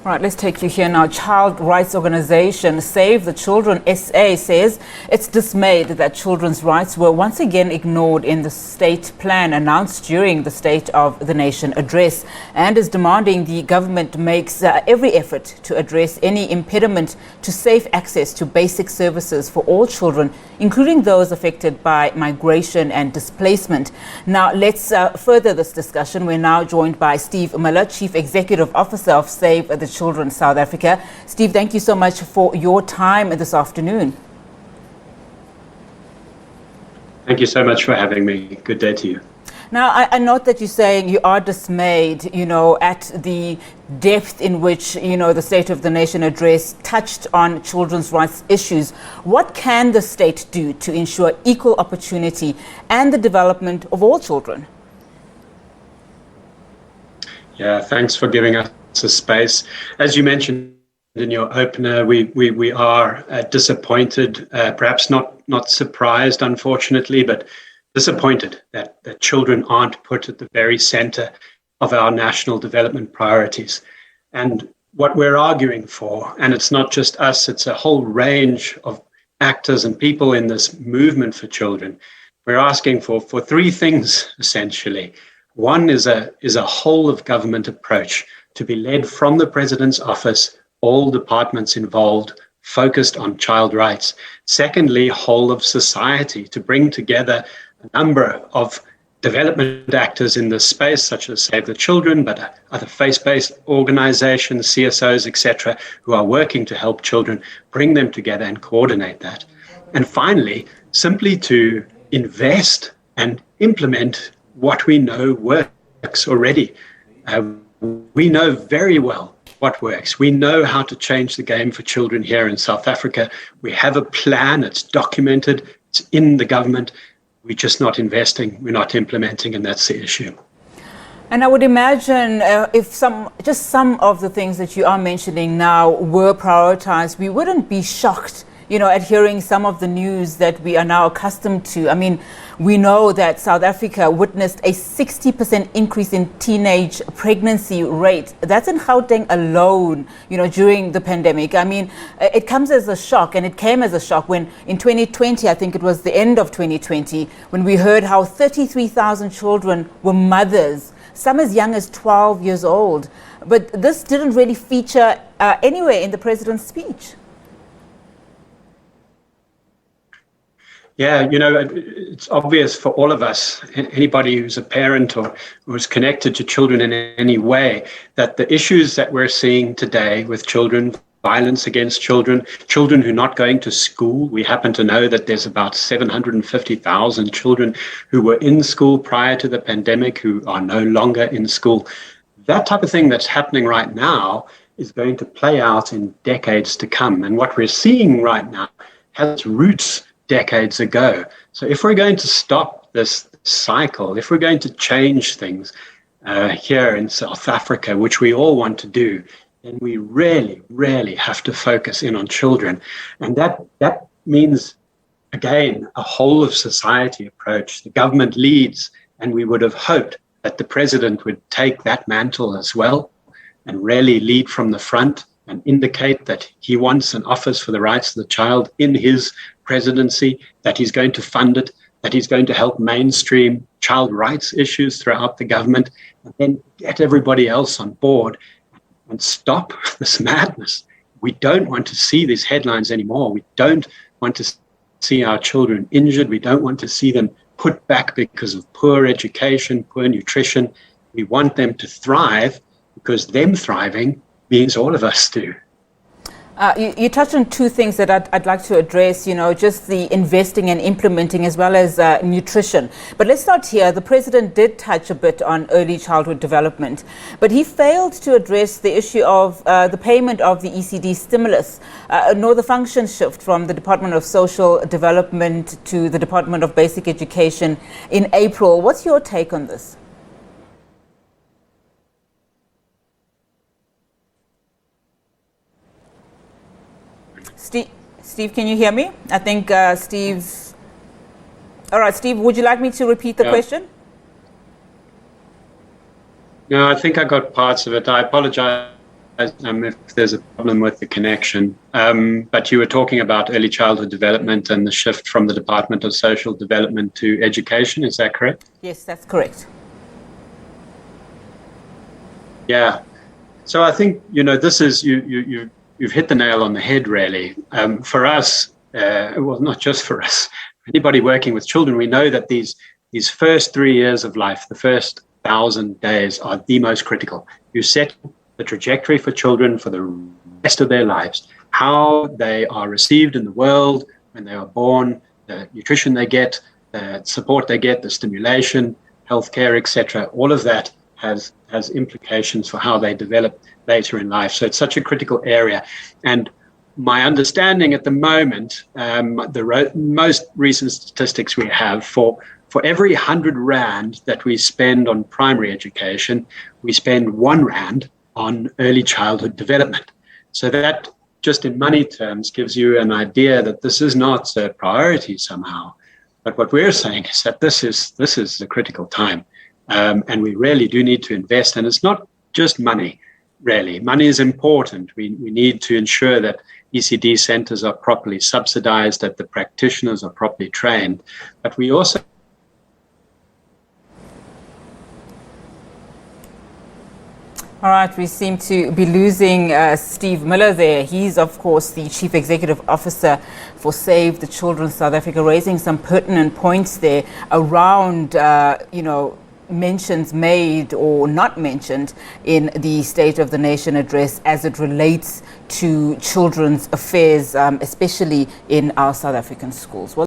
Right, let's take you here now. Child rights organization Save the Children SA says it's dismayed that children's rights were once again ignored in the state plan announced during the State of the Nation address, and is demanding the government makes every effort to address any impediment to safe access to basic services for all children, including those affected by migration and displacement. Now, let's further this discussion. We're now joined by Steve Miller, Chief Executive Officer of Save the Children South Africa. Steve, thank you so much for your time this afternoon. Thank you so much for having me. Good day to you. Now, I note that you're saying you are dismayed, at the depth in which, the State of the Nation address touched on children's rights issues. What can the state do to ensure equal opportunity and the development of all children? Yeah, thanks for giving us a space. As you mentioned in your opener, we are disappointed, perhaps not surprised, unfortunately, but disappointed that children aren't put at the very center of our national development priorities. And what we're arguing for, and it's not just us, it's a whole range of actors and people in this movement for children. We're asking for three things, essentially. One is a whole of government approach to be led from the President's office, all departments involved, focused on child rights. Secondly, whole of society, to bring together a number of development actors in this space, such as Save the Children, but other faith-based organizations, CSOs, etc., who are working to help children, bring them together and coordinate that. And finally, simply to invest and implement what we know works already. We know very well what works. We know how to change the game for children here in South Africa. We have a plan, it's documented, it's in the government. We're just not investing, we're not implementing, and that's the issue. And I would imagine if some of the things that you are mentioning now were prioritized, we wouldn't be shocked at hearing some of the news that we are now accustomed to. I mean, we know that South Africa witnessed a 60% increase in teenage pregnancy rate. That's in Gauteng alone, during the pandemic. I mean, it comes as a shock, and it came as a shock when in 2020, I think it was the end of 2020, when we heard how 33,000 children were mothers, some as young as 12 years old. But this didn't really feature anywhere in the president's speech. Yeah, it's obvious for all of us, anybody who's a parent or who's connected to children in any way, that the issues that we're seeing today with children, violence against children, children who are not going to school. We happen to know that there's about 750,000 children who were in school prior to the pandemic who are no longer in school. That type of thing that's happening right now is going to play out in decades to come. And what we're seeing right now has roots decades ago. So if we're going to stop this cycle, if we're going to change things here in South Africa, which we all want to do, then we really, really have to focus in on children. And that means, again, a whole of society approach. The government leads, and we would have hoped that the president would take that mantle as well and really lead from the front and indicate that he wants an office for the rights of the child in his presidency, that he's going to fund it, that he's going to help mainstream child rights issues throughout the government, and then get everybody else on board and stop this madness. We don't want to see these headlines anymore. We don't want to see our children injured. We don't want to see them put back because of poor education, poor nutrition. We want them to thrive, because them thriving means all of us do. You touched on two things that I'd like to address, just the investing and implementing as well as nutrition. But let's start here. The president did touch a bit on early childhood development, but he failed to address the issue of the payment of the ECD stimulus, nor the function shift from the Department of Social Development to the Department of Basic Education in April. What's your take on this? Steve, can you hear me? I think Steve's... All right, Steve, would you like me to repeat the question? No, I think I got parts of it. I apologize if there's a problem with the connection. But you were talking about early childhood development and the shift from the Department of Social Development to education. Is that correct? Yes, that's correct. Yeah. So I think, this is, you've hit the nail on the head, really. For us, well, not just for us, anybody working with children, we know that these first 3 years of life, the first 1,000 days, are the most critical. You set the trajectory for children for the rest of their lives, how they are received in the world when they are born, the nutrition they get, the support they get, the stimulation, healthcare, etc. All of that has implications for how they develop later in life. So it's such a critical area. And my understanding at the moment, the most recent statistics we have, for every 100 Rand that we spend on primary education, we spend 1 Rand on early childhood development. So that, just in money terms, gives you an idea that this is not a priority somehow. But what we're saying is that this is a critical time. And we really do need to invest. And it's not just money, really. Money is important. We need to ensure that ECD centers are properly subsidized, that the practitioners are properly trained. But we also All right, we seem to be losing Steve Miller there. He's, of course, the Chief Executive Officer for Save the Children South Africa, raising some pertinent points there around, mentions made or not mentioned in the State of the Nation address as it relates to children's affairs, especially in our South African schools. Well,